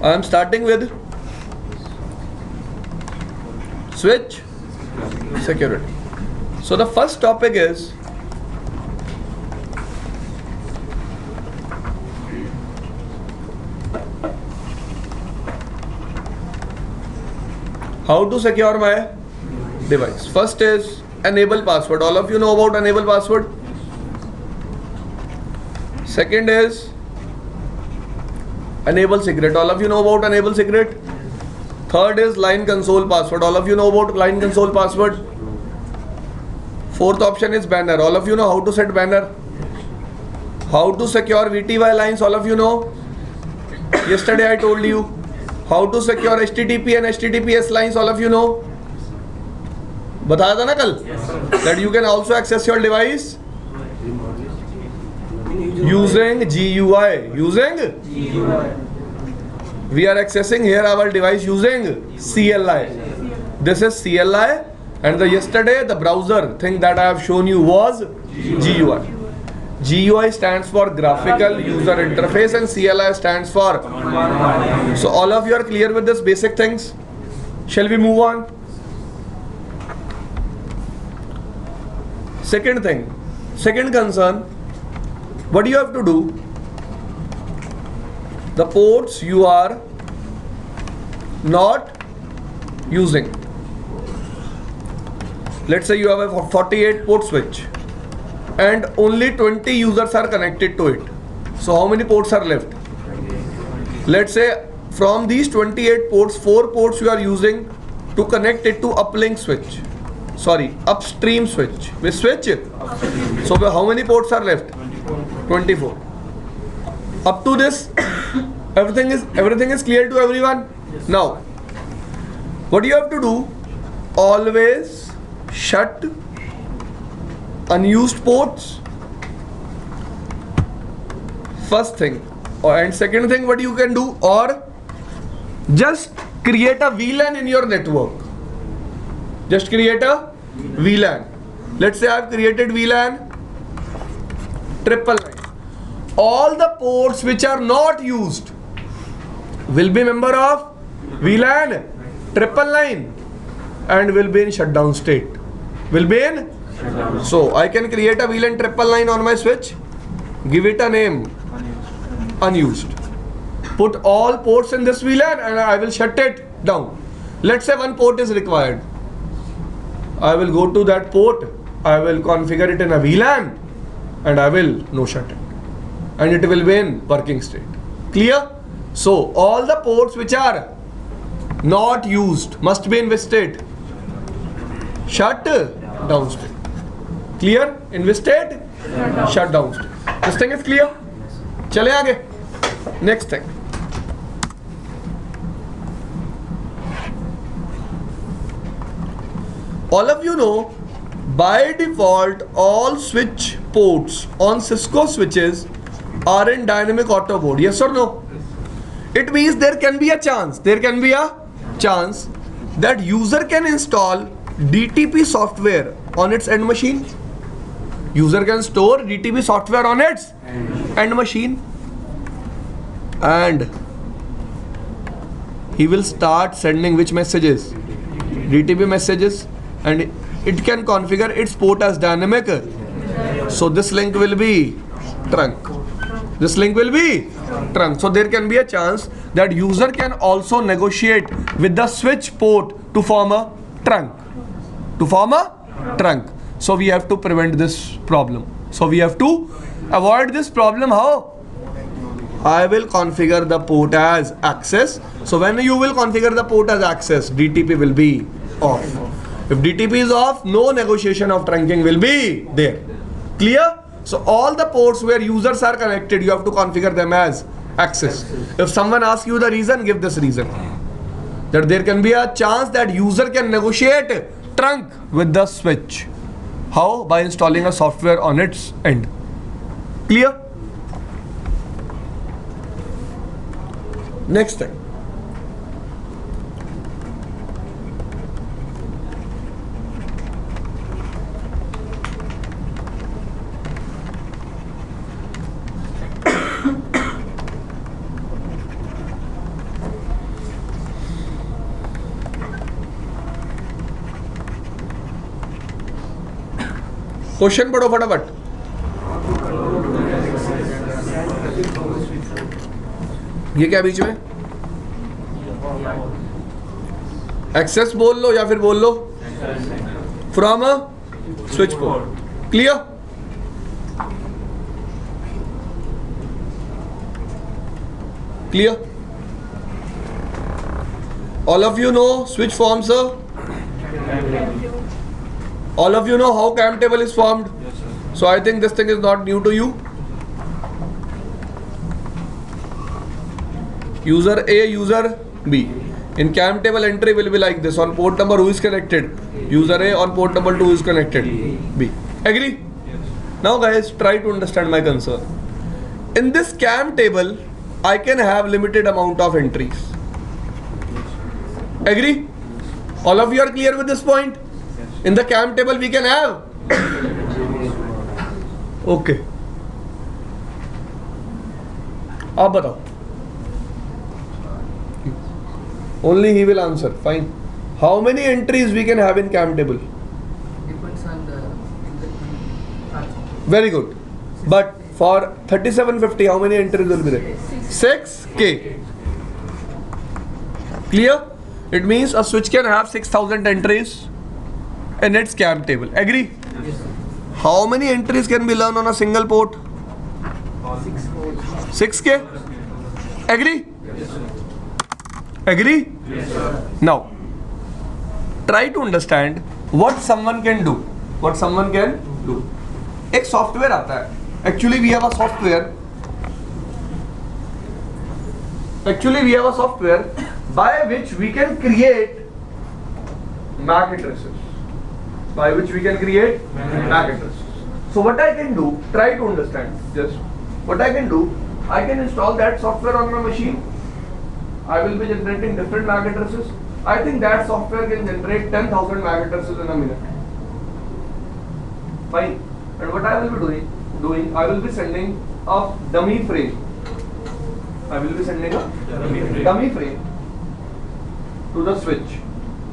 I am starting with switch security. So the first topic is how to secure my device. First is enable password. All of you know about enable password. Second is enable secret. All of you know about enable secret. Third is line console password. All of you know about line console password. Fourth option is banner. All of you know how to set banner. How to secure VTY lines. All of you know. Yesterday I told you how to secure HTTP and HTTPS lines. All of you know. बताया था ना कल? That you can also access your device using GUI. We are accessing here our device using CLI. This is CLI, and yesterday the browser thing that I have shown you was GUI. GUI stands for graphical user interface and CLI stands for. So all of you are clear with this basic things? Shall we move on? Second thing, second concern, what do you have to do? The ports you are not using. Let's say you have a 48 port switch and only 20 users are connected to it. So how many ports are left? Let's say from these 28 ports, 4 ports you are using to connect it to uplink switch. Sorry, upstream switch. Which switch? So how many ports are left? 24. Up to this, everything is clear to everyone. Now, what you have to do? Always shut unused ports. First thing, and second thing, what you can do, or just create a VLAN in your network. Just create a VLAN. Let's say I have created VLAN 999. All the ports which are not used will be member of VLAN 999 and will be in shutdown state. So I can create a VLAN 999 on my switch, give it a name unused. Put all ports in this VLAN and I will shut it down. Let's say one port is required. I will go to that port, I will configure it in a VLAN and I will no shut it. And it will be in working state. Clear? So all the ports which are not used must be in which state? Shut down state. Clear? In which state? Shut down state. This thing is clear? चले आगे. Next thing. All of you know, by default, all switch ports on Cisco switches are in dynamic auto mode. Yes or no? It means there can be a chance that user can install DTP software on its end machine. User can store DTP software on its end machine and he will start sending which messages? DTP messages, and it can configure its port as dynamic. So this link will be trunk. So there can be a chance that user can also negotiate with the switch port to form a trunk. So we have to prevent this problem. So we have to avoid this problem. How? I will configure the port as access. So when you will configure the port as access, DTP will be off. If DTP is off, no negotiation of trunking will be there. Clear? So all the ports where users are connected, you have to configure them as access. If someone asks you the reason, give this reason. That there can be a chance that user can negotiate trunk with the switch. How? By installing a software on its end. Clear? Next thing. Question पढ़ो फटाफट. ये क्या बीच में? Access बोल लो या फिर बोल लो from a switch port. Clear? Clear? All of you know switch forms a. All of you know how CAM table is formed. Yes, sir. So I think this thing is not new to you. User A, user B. In CAM table entry will be like this. On port number who is connected? User A. On port number 2 who is connected? B. Agree? Yes. Now guys, try to understand my concern. In this CAM table, I can have limited amount of entries. Agree? All of you are clear with this point? In the CAM table we can have. Okay. आप बताओ. Only he will answer. Fine. How many entries we can have in CAM table? Depends on the Very good. But for 3750, how many entries will be there? 6K. Clear? It means a switch can have 6000 entries in its CAM table. Agree? How many entries can be learned on a single port? 6K. Agree? Agree? Now, try to understand what someone can do. What someone can do. एक software आता है. Actually we have a software by which we can create MAC addresses. So what I can do, try to understand just what I can do. I can install that software on my machine. I will be generating different MAC addresses. I think that software can generate 10,000 MAC addresses in a minute. Fine. And what I will be doing, I will be sending a dummy frame. Dummy frame to the switch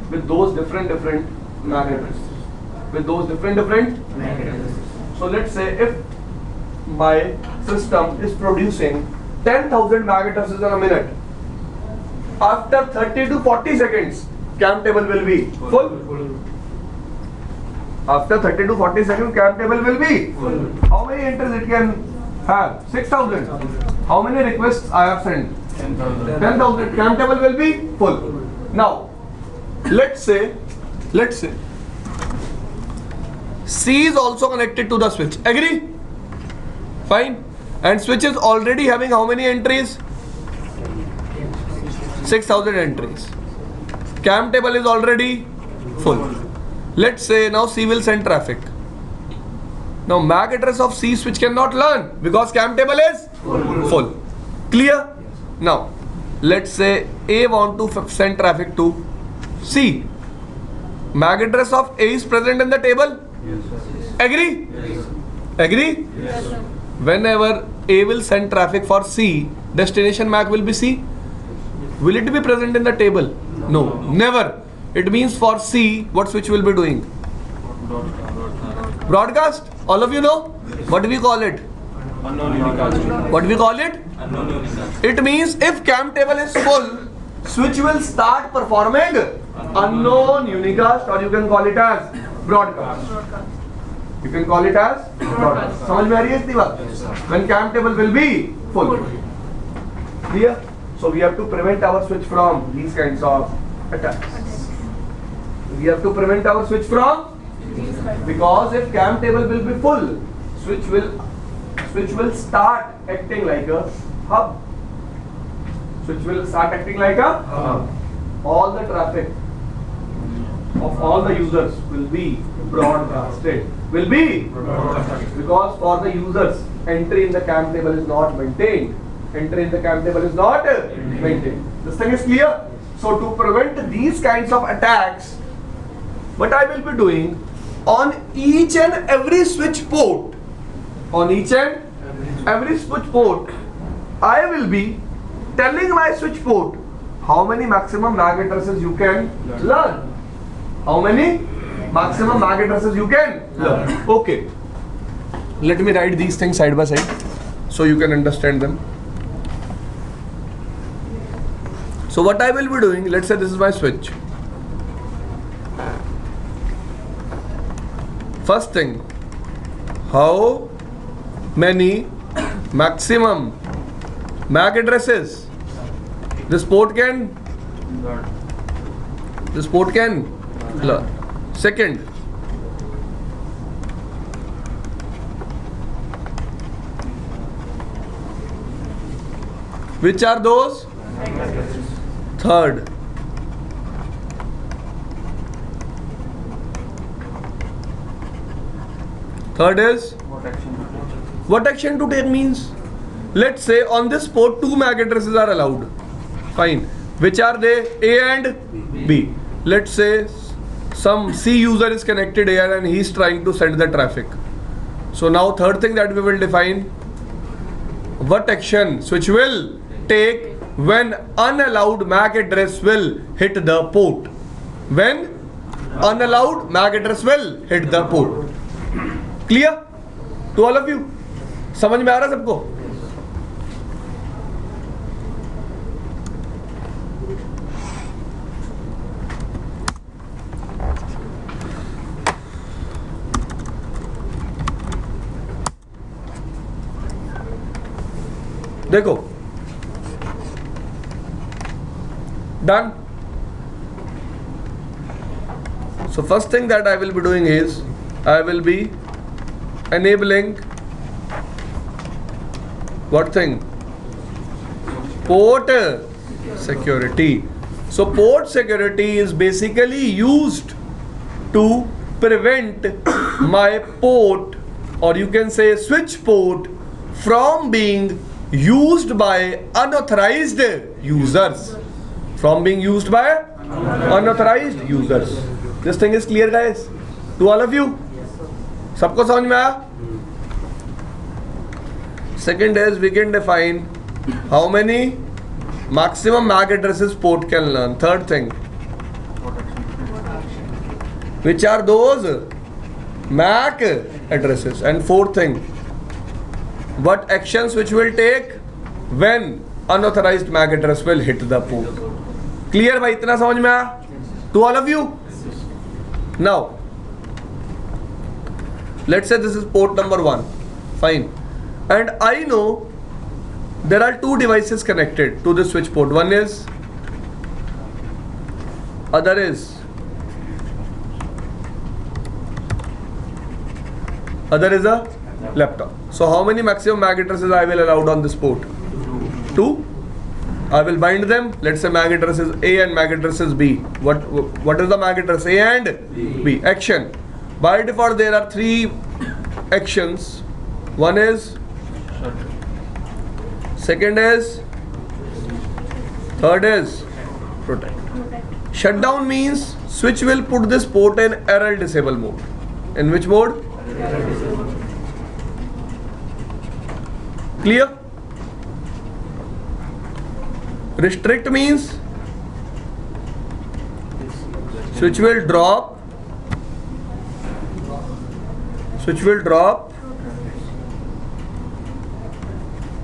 with those different MAC addresses. So let's say if my system is producing 10,000 MAC addresses in a minute, after 30 to 40 seconds, CAM table will be full. After 30 to 40 seconds, CAM table will be full. How many entries it can have? 6,000. How many requests I have sent? 10,000. CAM table will be full. Now, let's say C is also connected to the switch. Agree? Fine. And switch is already having how many entries? 6,000 entries. CAM table is already full. Let's say now C will send traffic. Now MAC address of C switch cannot learn because CAM table is full. Clear? Now let's say A want to send traffic to C. MAC address of A is present in the table. Agree? Agree? Whenever A will send traffic for C, destination MAC will be C. Will it be present in the table? No, never. It means for C, what switch will be doing? Broadcast. All of you know? What do we call it? What do we call it? It means if CAM table is full, switch will start performing unknown unicast, or you can call it as broadcast. You can call it as broadcast. समझ में आ रही है इतनी बात? When CAM table will be full. Clear? So we have to prevent our switch from these kinds of attacks. Because if CAM table will be full, switch will start acting like a hub. All the traffic of all the users will be broadcasted. Because for the users, entry in the CAM table is not maintained. This thing is clear? So to prevent these kinds of attacks, what I will be doing on each and every switch port, I will be telling my switch port how many maximum MAC addresses you can learn. Okay. Let me write these things side by side so you can understand them. So what I will be doing, let's say this is my switch. First thing, how many maximum MAC addresses this port can learn. Second, which are those? Third, is what action to take means, let's say on this port 2 MAC addresses are allowed. Fine. Which are they? A and B. Let's say some C user is connected here and he is trying to send the traffic. So now third thing that we will define, what action switch will take when unallowed MAC address will hit the port. When unallowed MAC address will hit the port. Clear to all of you? समझ में आ रहा सबको? देखो, done. So first thing that I will be doing is I will be enabling what thing? Port security. So port security is basically used to prevent my port, or you can say switch port, from being used by unauthorized users. From being used by unauthorized users. This thing is clear, guys, to all of you? सबको समझ में आया? Second is we can define how many maximum MAC addresses port can learn. Third thing, which are those MAC addresses. And fourth thing, what actions which will take when unauthorized MAC address will hit the port. Clear भाई, इतना समझ में आया? To all of you? Now, let's say this is port number 1. Fine. And I know there are two devices connected to the switch port. One is, other is a laptop. So how many maximum MAC addresses I will allow on this port? 2. I will bind them. Let's say MAC address is A and MAC address is B. What is the MAC address? A and B. Action. By default there are 3 actions. One is, second is, third is protect. Shutdown means switch will put this port in error disable mode. In which mode? Clear? Restrict means switch will drop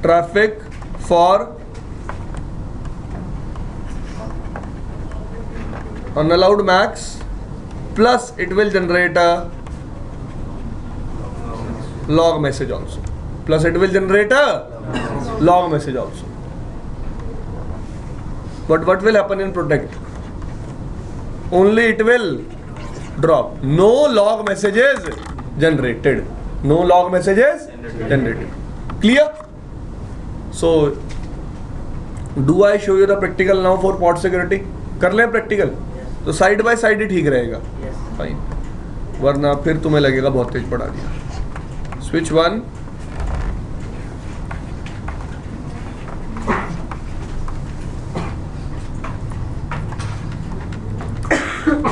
traffic for unallowed MACs, plus it will generate a log message also. But what will happen in protect? Only it will drop. No log messages generated. Clear? So, do I show you the practical now for port security? कर लें practical? तो side by side ही ठीक रहेगा. Fine, वरना फिर तुम्हें लगेगा बहुत तेज पढ़ा दिया. Switch 1,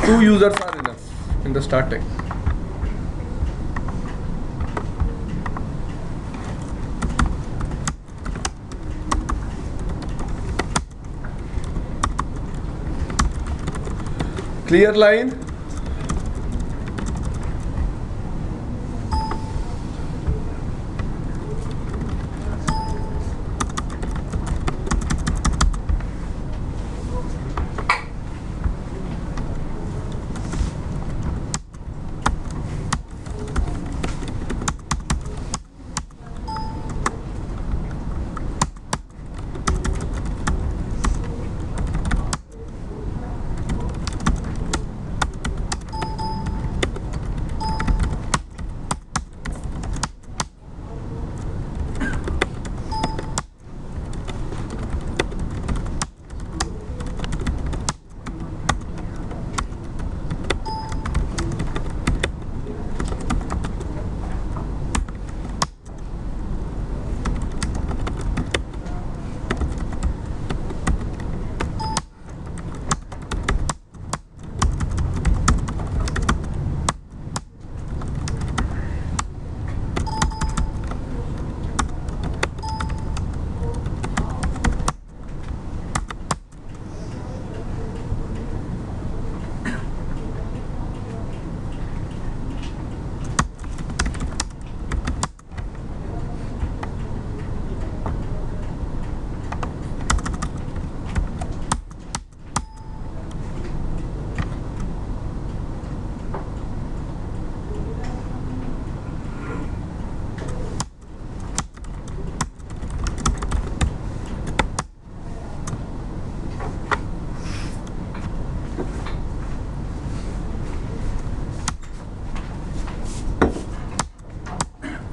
two users are enough in the starting. Clear line?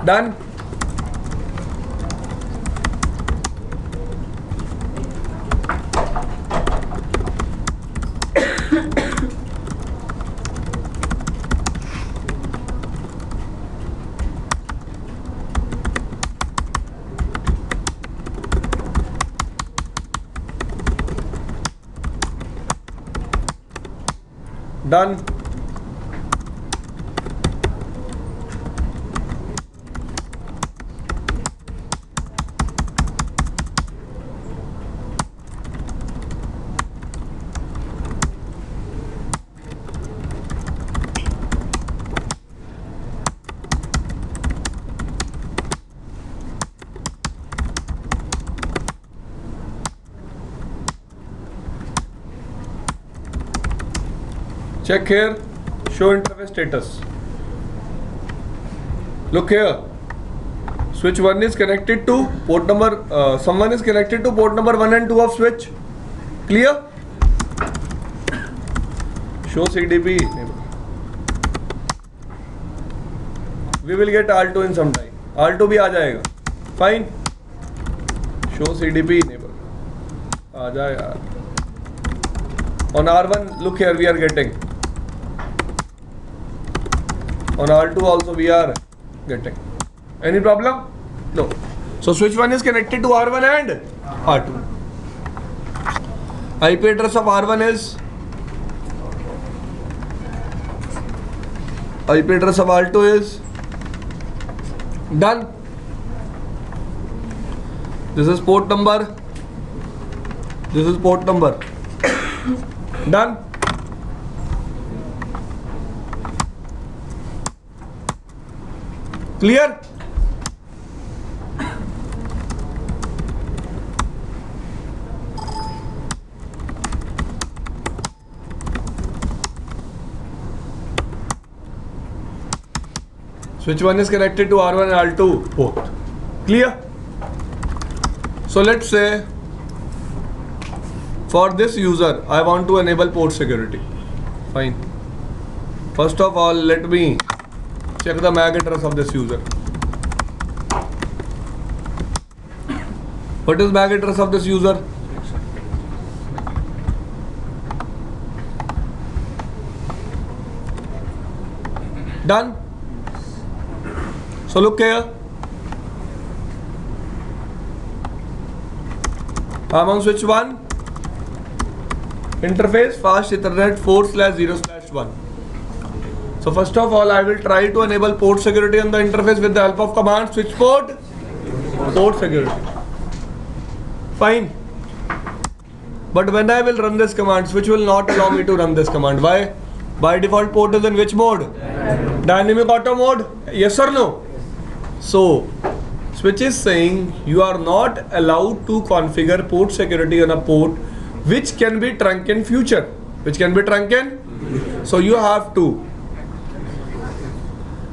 Done. Done. Check here, show interface status. Look here, switch 1 is connected to port number, someone is connected to port number 1 and 2 of switch. Clear? Show CDP. We will get R2 in some time. R2 भी आ जाएगा. Fine. Show CDP enable. आ जाए यार. On R1, look here, we are getting. On R2 also we are getting. Any problem? No. So switch 1 is connected to R1 and R2. IP address of R1 is, IP address of R2 is done. This is port number. This is port number. Done. Clear? Switch 1 is connected to R1 and R2 port. Clear? So let's say for this user I want to enable port security. Fine. First of all, let me check the MAC address of this user. What is MAC address of this user? Done. So look here. I'm on switch 1. Interface fast Ethernet 4/0/1. So first of all, I will try to enable port security on the interface with the help of command switch port security. Fine. But when I will run this command, switch will not allow me to run this command. Why? By default, port is in which mode? Dynamic auto mode. Yes or no? So switch is saying you are not allowed to configure port security on a port which can be trunk in future. Which can be trunk in? So you have to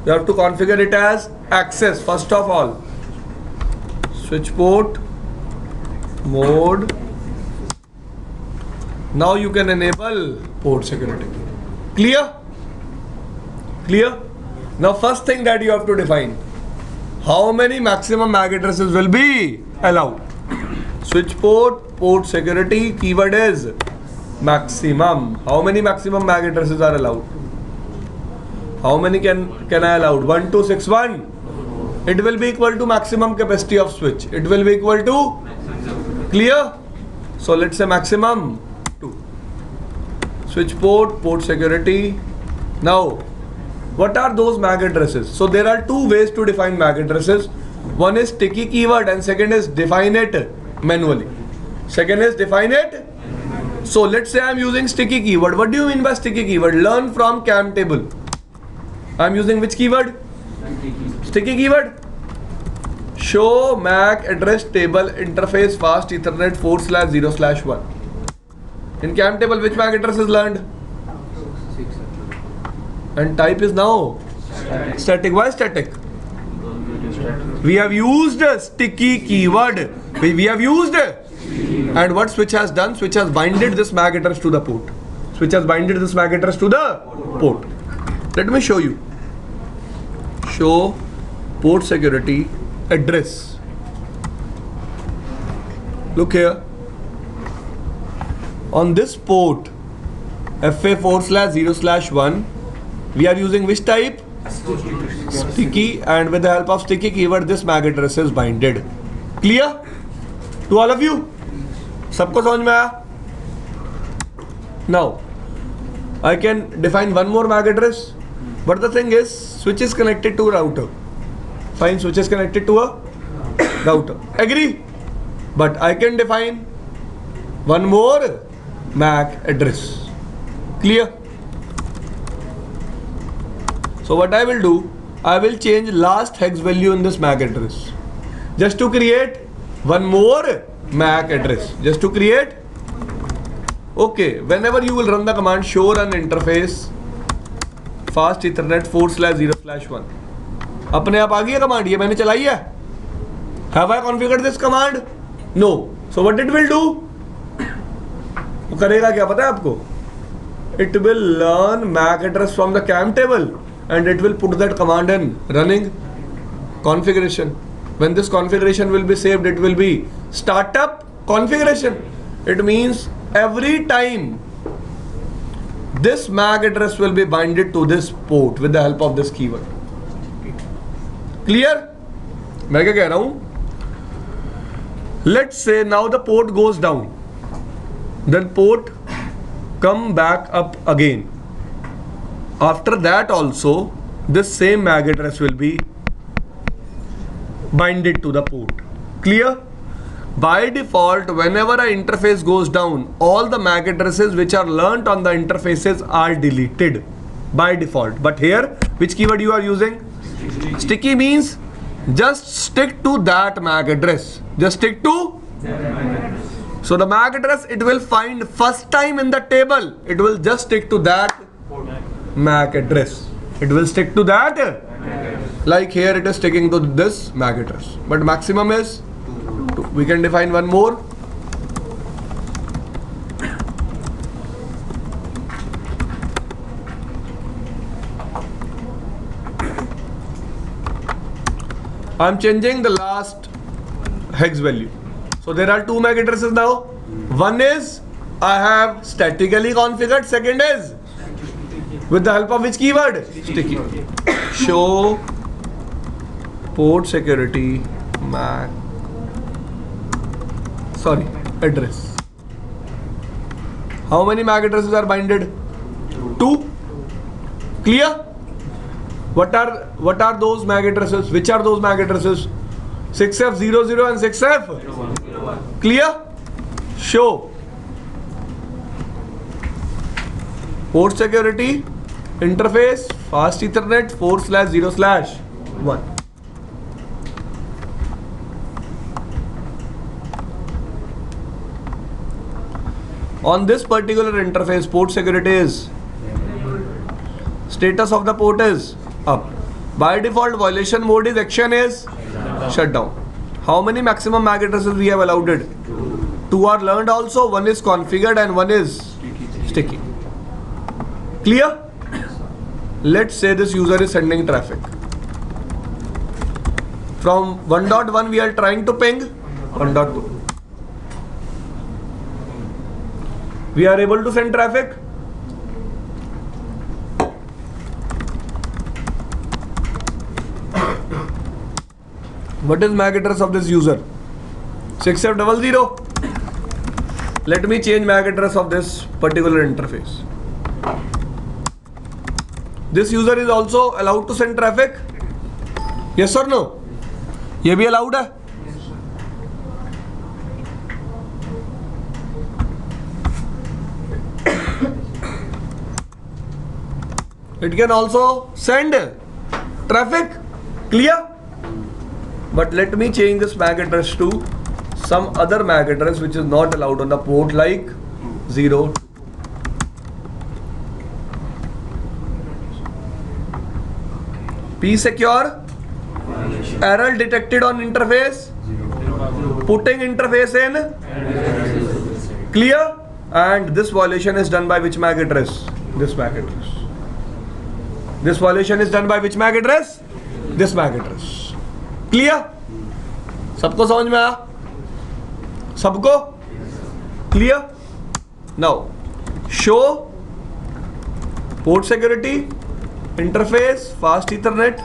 configure it as access first of all. Switch port mode. Now you can enable port security. Clear? Clear? Now first thing that you have to define, how many maximum MAC addresses will be allowed? Switch port security keyword is maximum. How many maximum MAC addresses are allowed? How many can I allow? 1261. It will be equal to maximum capacity of switch. It will be equal to, clear? So let's say maximum 2. Switch port security. Now what are those MAC addresses? So there are two ways to define MAC addresses. One is sticky keyword and second is define it manually. Second is define it. So let's say I am using sticky keyword. What do you mean by sticky keyword? Learn from CAM table. I am using which keyword? Sticky keyword. Show MAC address table interface fast Ethernet 4/0/1. In CAM table, which MAC address is learned? And type is now static. Why static? We have used a sticky keyword. We have used, and what switch has done? Switch has binded this MAC address to the port. Switch has binded this MAC address to the port. Let me show you. Show port security address. Look here. On this port FA4/0/1, we are using which type? Sticky, and with the help of sticky keyword this MAC address is binded. Clear to all of you? सबको समझ में आया? Now I can define one more MAC address, but the thing is switch is connected to router. Fine, switch is connected to a router. Agree? But I can define one more MAC address. Clear? So what I will do, I will change last hex value in this MAC address just to create one more MAC address. Just to create. Okay, whenever you will run the command show run interface fast ethernet 4/0/1, अपने आप आ गई है command, ये मैंने चलाई है. Have I configured this command? No. So what it will do? वो करेगा क्या पता है आपको? It will learn MAC address from the CAM table and it will put that command in running configuration. When this configuration will be saved, it will be startup configuration. It means every time this MAC address will be binded to this port with the help of this keyword. Clear? मैं क्या कह रहा हूं? Let's say now the port goes down, then port come back up again. After that also this same MAC address will be binded to the port. Clear? By default, whenever an interface goes down, all the MAC addresses which are learnt on the interfaces are deleted by default. But here, which keyword you are using? Sticky means just stick to that MAC address. Just stick to. So the MAC address it will find first time in the table. It will just stick to that MAC address. It will stick to that. Like here it is sticking to this MAC address. But maximum is 2. We can define one more. I am changing the last hex value. So there are 2 MAC addresses now. One is I have statically configured. Second is with the help of which keyword? Sticky. Show port security MAC. Sorry, address. How many MAC addresses are binded? 2. Clear? What are those MAC addresses? Which are those MAC addresses? 6F00 and 6F. Clear? Show port security interface fast ethernet 4/0/1. On this particular interface, port security is status of the port is up. By default, violation mode is action is shut down. How many maximum MAC addresses we have allowed? 2 are learned also. One is configured and one is sticky. Clear? Let's say this user is sending traffic. From 1.1 we are trying to ping 1.2. We are able to send traffic. What is MAC address of this user? 6F00. Let me change MAC address of this particular interface. This user is also allowed to send traffic? Yes or no? ये भी allowed है? It can also send traffic. Clear? But let me change this MAC address to some other MAC address which is not allowed on the port, like 0. P secure. Error detected on interface. Putting interface in. Clear? And this violation is done by which MAC address? This MAC address. This violation is done by which MAC address? This MAC address. Clear? सबको समझ में आया? सबको clear? Now show port security interface fast Ethernet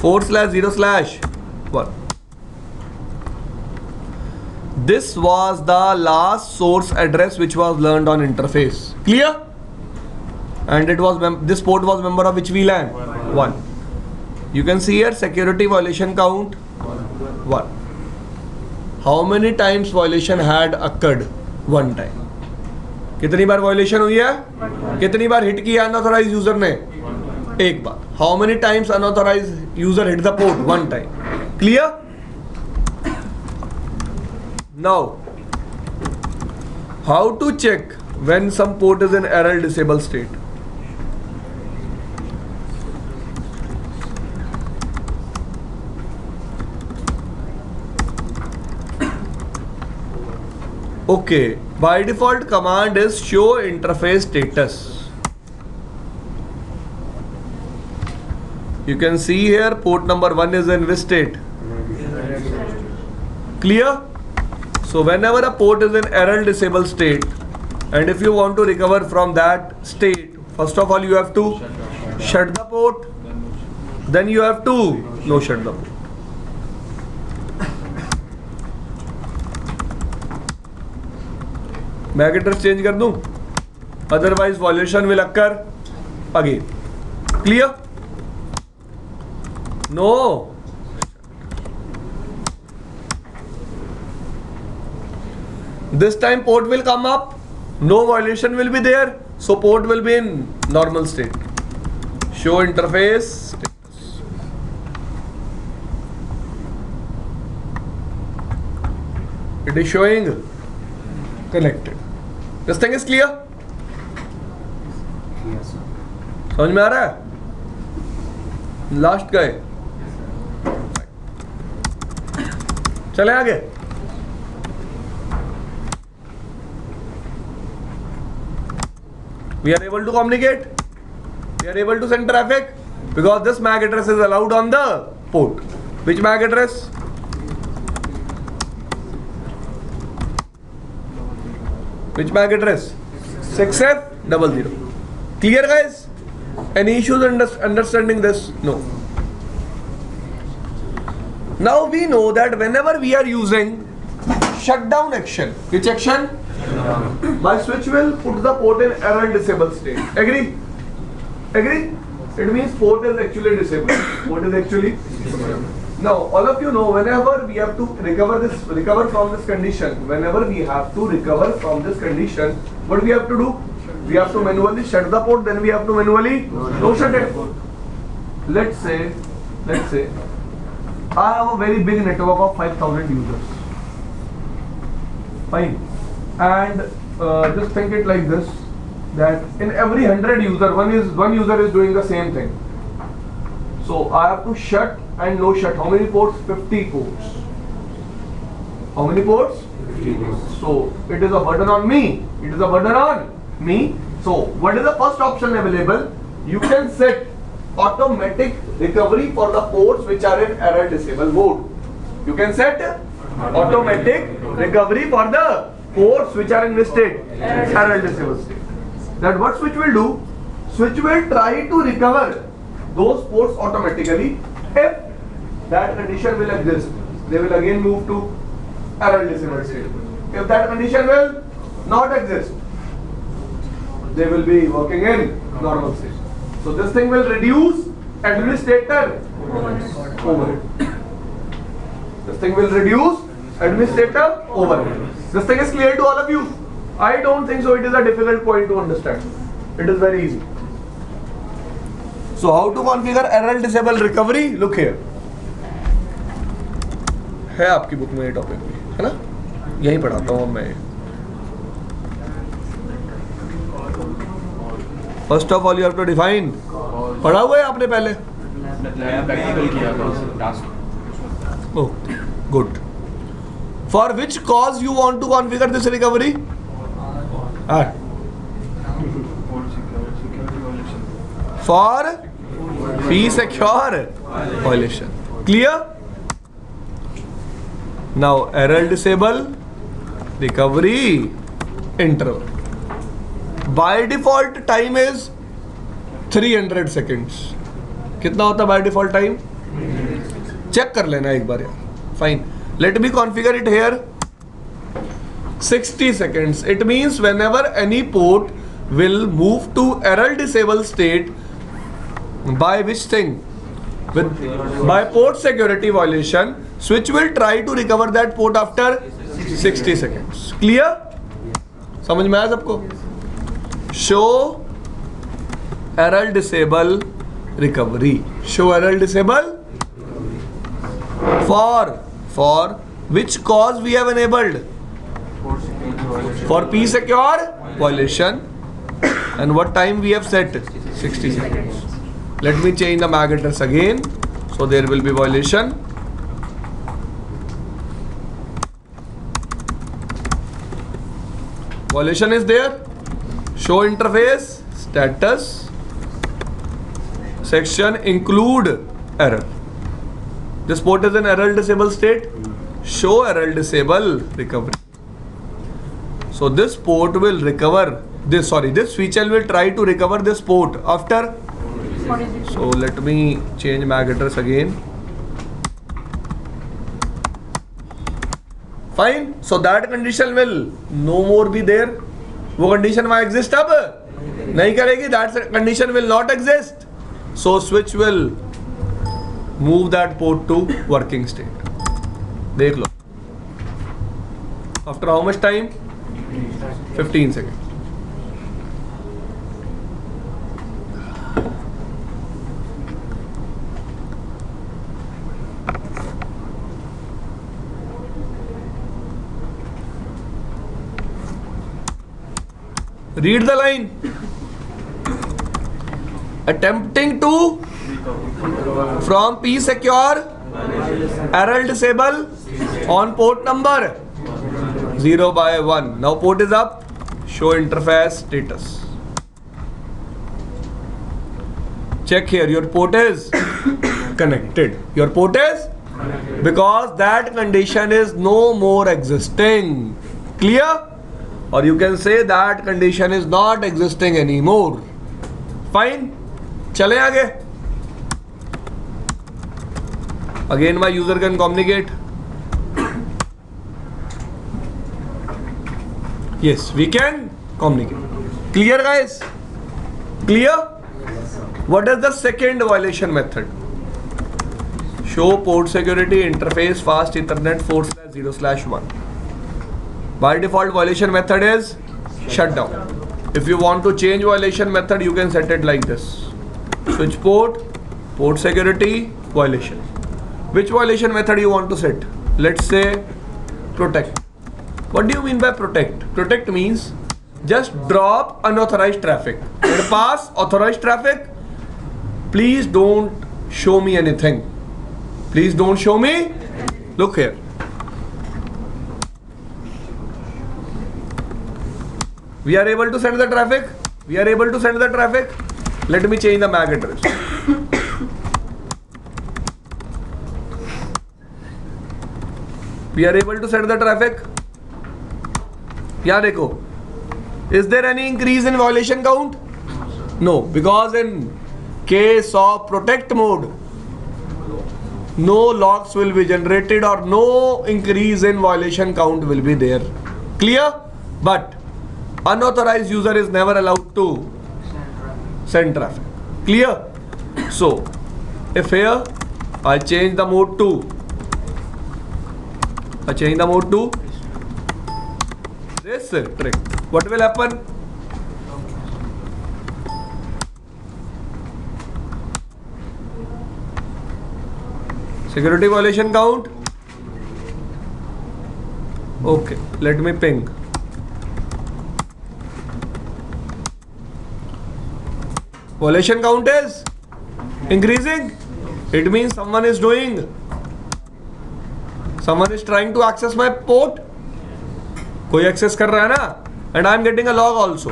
/0/1. This was the last source address which was learned on interface. Clear? And it was this port was member of which VLAN? 1. You can see here security violation count 1. How many times violation had occurred? 1 time. कितनी बार violation हुई है? कितनी बार hit किया unauthorized user ने? एक बार. How many times unauthorized user hit the port? 1 time. Clear? Now, how to check when some port is in error disable state? Okay, by default command is show interface status. You can see here port number 1 is in which state? Clear? So whenever a port is in error disable state, and if you want to recover from that state, first of all you have to shut the port, then you have to no shut the port. MAC address change कर दूं, otherwise violation will occur again. Clear? No. This time port will come up, no violation will be there, so port will be in normal state. Show interface status. It is showing connected. This thing is clear? समझ में आ रहा है? Last गए, चले आगे. We are able to communicate. We are able to send traffic because this MAC address is allowed on the port. Which MAC address? Which MAC address? 6F00. Clear, guys? Any issues understanding this? No. Now we know that whenever we are using shutdown action, which action? My switch will put the port in error disable state. Agree? Agree? It means port is actually disabled. Port is actually disabled. Now all of you know whenever we have to recover from this condition, whenever we have to recover from this condition, what we have to do? We have to manually shut the port, then we have to manually no shut it. Let's say I have a very big network of 5,000 users. Fine. And just think it like this, that in every 100 user, one user is doing the same thing. So I have to shut and no shut. How many ports? 50 ports. How many ports? 50 ports. So it is a burden on me. It is a burden on me. So what is the first option available? You can set automatic recovery for the ports which are in error disable mode. You can set automatic recovery for the ports which are in which state? Error disable state. That what switch will do? Switch will try to recover those ports automatically. If that condition will exist, they will again move to error disable state. If that condition will not exist, they will be working in normal state. So this thing will reduce administrator overhead. This thing will reduce administrator overhead. This thing is clear to all of you? I don't think so. It is a difficult point to understand. It is very easy. So how to configure error disable recovery? Look here. है आपकी book में ये topic भी, है ना? यही पढ़ाता हूँ मैं. First of all, you have to define. पढ़ा हुआ है आपने पहले? प्रैक्टिकल किया task. Oh, good. For which cause you want to configure this recovery? For P secure violation. Clear? Now error disable, recovery interval. By default time is 300 seconds. कितना होता है by default time? Check कर लेना एक बार यार. Fine. Let me configure it here. 60 seconds. It means whenever any port will move to error disable state, by which thing? By port security violation, switch will try to recover that port after 60 seconds. Clear? समझ में आया सबको? Show error disable recovery. Show error disable for which cause we have enabled? For P secure violation. And what time we have set? 60 seconds. Let me change the MAC address again. So there will be violation. Violation is there. Show interface status section include error. This port is in error disable state. Show error disable recovery. So this port will recover this switcher will try to recover this port after. So let me change MAC address again. Fine. So that condition will no more be there. वो condition वहाँ exist अब नहीं करेगी. That condition will not exist. So switch will move that port to working state. देख लो. After how much time? 15 seconds. Read the line. Attempting to from P secure error disable on port number 0 by 1. Now port is up. Show interface status. Check here. Your port is connected. Your port is because that condition is no more existing. Clear? Or you can say that condition is not existing anymore. Fine. चले आगे. Again my user can communicate. Yes, we can communicate. Clear guys? Clear? What is the second violation method? Show port security interface fast ethernet 4/0/1. By default violation method is shutdown. If you want to change violation method, you can set it like this. Switch port, port security, violation. Which violation method you want to set? Let's say protect. What do you mean by protect? Protect means just drop unauthorized traffic and pass authorized traffic. Please don't show me anything. Please don't show me. Look here. We are able to send the traffic. We are able to send the traffic. Let me change the MAC address. We are able to send the traffic. Yeah, देखो. Is there any increase in violation count? No, because in case of protect mode, no logs will be generated or no increase in violation count will be there. Clear? But unauthorized user is never allowed to send traffic. Clear? So if here I change the mode to this trick, what will happen? Security violation count. Okay, let me ping. Violation count is increasing. It means someone is trying to access my port. कोई access कर रहा है ना, and I am getting a log also.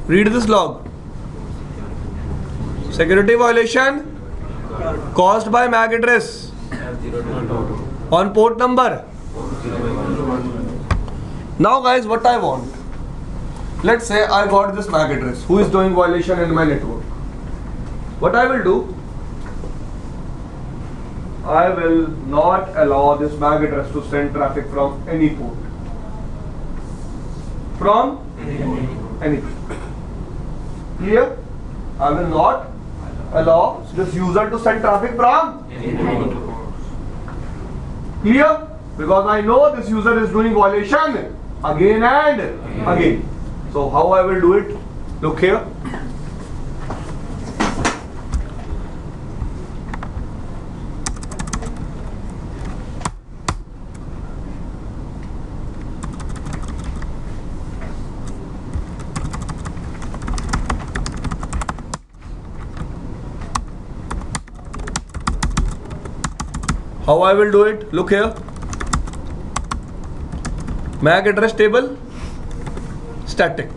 Read this log. Security violation caused by MAC address on port number. Now guys, what I want, let's say I got this MAC address who is doing violation in my network. What I will do, I will not allow this MAC address to send traffic from any port. From any port. Clear? I will not allow this user to send traffic from clear? Because I know this user is doing violation again and again. So how I will do it? Look here. How I will do it? Look here. MAC address table, static.